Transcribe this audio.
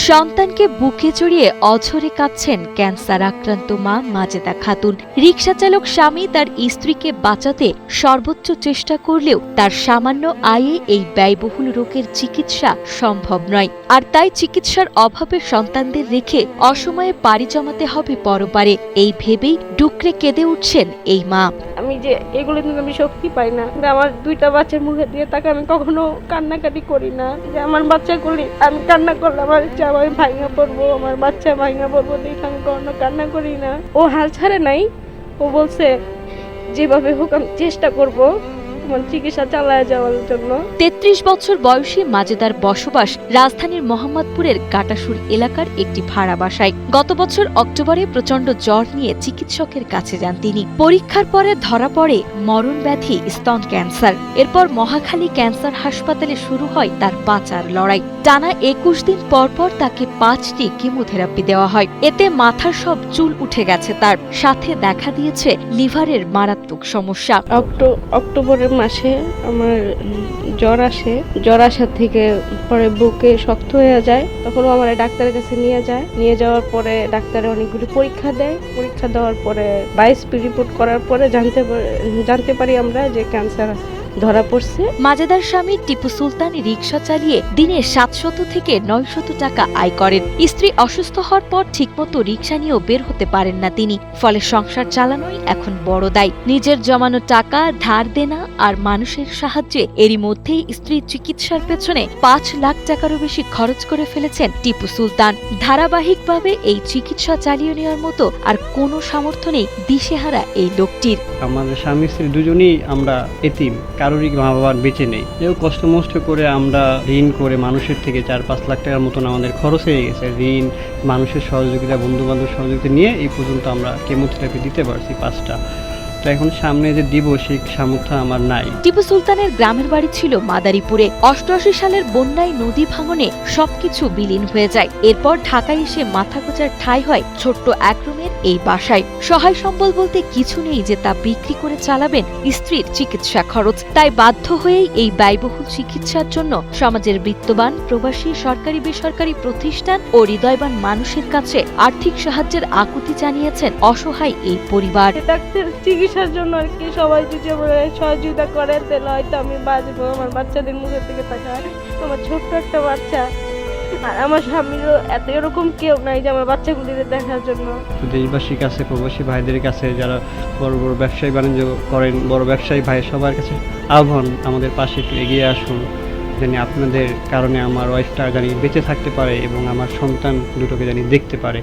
সন্তানকে বুকে জড়িয়ে অঝরে কাঁদছেন ক্যান্সার আক্রান্ত মা মাজেদা খাতুন। রিকশা চালক স্বামী তার স্ত্রীকে বাঁচাতে সর্বোচ্চ চেষ্টা করলেও তার সামান্য আয়ে এই ব্যয়বহুল রোগের চিকিৎসা সম্ভব নয়। আর তাই চিকিৎসার অভাবে সন্তানদের রেখে অসময়ে পাড়ি জমাতে হবে পরপারে, এই ভেবেই ডুকরে কেঁদে উঠছেন এই মা। আমি যে এগুলো কিন্তু আমি শক্তি পাই না। আমার দুইটা বাচ্চার মুখে দিয়ে তাকে আমি কখনো কান্নাকাটি করি না। যে আমার বাচ্চাগুলি আমি কান্না করলে আমার জামাই ভাঙা পড়বো, আমার বাচ্চা ভাঙা পড়বো, দেখে আমি কখনো কান্না করি না। ও হাল ছাড়ে নাই। ও বলছে যেভাবে হোক আমি চেষ্টা করবো চিকিৎসা চালায় যাওয়ার জন্য। ৩৩ বছর বয়সী মাজেদার বসবাস রাজধানীর মোহাম্মদপুরের গাটাসুর এলাকার একটি ভাড়া বাসায়। গত বছর অক্টোবরে প্রচন্ড জ্বর নিয়ে চিকিৎসকের কাছে যান তিনি। পরীক্ষার পরে ধরা পড়ে মরণ ব্যাধি স্তন ক্যান্সার। এরপর মহাখালী ক্যান্সার হাসপাতালে শুরু হয় তার বাঁচার লড়াই। টানা ২১ দিন পরপর তাকে ৫টি কেমোথেরাপি দেওয়া হয়। এতে মাথার সব চুল উঠে গেছে তার, সাথে দেখা দিয়েছে লিভারের মারাত্মক সমস্যা। অক্টোবরের মাসে আমার জ্বর আসে। জ্বর আসার থেকে পরে বুকে শক্ত হয়ে যায়। তখন আমার ডাক্তারের কাছে নিয়ে যাওয়ার পরে ডাক্তার অনেকগুলো পরীক্ষা দেয়। পরীক্ষা দেওয়ার পরে বায়োপসি রিপোর্ট করার পরে জানতে পারি আমরা যে ক্যান্সার ধরা পড়ছে। মাজেদার স্বামী টিপু সুলতান রিকশা চালিয়ে দিনে ৭০০ থেকে ৯০০ টাকা আয় করেন। স্ত্রী অসুস্থ হওয়ার পর ঠিকমতো রিকশা নিয়েও বের হতে পারেন না তিনি। ফলে সংসার চালানোই এখন বড় দায়। নিজের জমানো টাকা, ধার দেনা আর মানুষের সাহায্যে এরই মধ্যেই স্ত্রীর চিকিৎসার পেছনে ৫ লাখ টাকারও বেশি খরচ করে ফেলেছেন টিপু সুলতান। ধারাবাহিকভাবে এই চিকিৎসা চালিয়ে নেওয়ার মতো আর কোনো সামর্থ্য নেই দিশেহারা এই লোকটির। আমাদের স্বামী স্ত্রী দুজনেই আমরা এতিম, কারোরই মা বাবার বেঁচে নেই। এও কষ্ট মষ্ট করে আমরা ঋণ করে মানুষের থেকে ৪-৫ লাখ টাকার মতন আমাদের খরচ হয়ে গেছে। ঋণ, মানুষের সহযোগিতা, বন্ধু বান্ধব সহযোগিতা নিয়ে এই পর্যন্ত আমরা কেমোথেরাপি দিতে পারছি ৫টা। তো এখন সামনে যে দিব সেই সামর্থ্য আমার নাই। টিপু সুলতানের গ্রামের বাড়ি ছিল মাদারীপুরে। ৮৮ সালের বন্যায় নদী ভাঙনে সবকিছু বিলীন হয়ে যায়। এরপর ঢাকায় এসে মাথা গোঁজার ঠাঁই হয় ছোট্ট এক রুমের এই বাসায়। সহায় সম্বল বলতে কিছু নেই যে তা বিক্রি করে চালাবেন স্ত্রীর চিকিৎসা খরচ। তাই বাধ্য হয়েই এই ব্যয়বহুল চিকিৎসার জন্য সমাজের বিত্তবান, প্রবাসী, সরকারি বেসরকারি প্রতিষ্ঠান ও হৃদয়বান মানুষের কাছে আর্থিক সাহায্যের আকুতি জানিয়েছেন অসহায় এই পরিবার। ডাক্তার চিকিৎসার জন্য আর কি সবাই যদি সহযোগিতা করে তাহলে হয়তো আমি বাঁচবো। আমার বাচ্চাদের মুখের দিকে তাকায়, আমার ছোট্ট একটা বাচ্চা, আর আমার স্বামীরও এত এরকম কেউ নাই যে আমার বাচ্চাগুলিকে দেখার জন্য। দেশবাসীর কাছে, প্রবাসী ভাইদের কাছে, যারা বড় বড় ব্যবসায়ী বাণিজ্য করেন, বড় ব্যবসায়ী ভাই সবার কাছে আহ্বান, আমাদের পাশে একটু এগিয়ে আসুন, জানি আপনাদের কারণে আমার ওয়াইফটা জানি বেঁচে থাকতে পারে এবং আমার সন্তান দুটোকে জানি দেখতে পারে।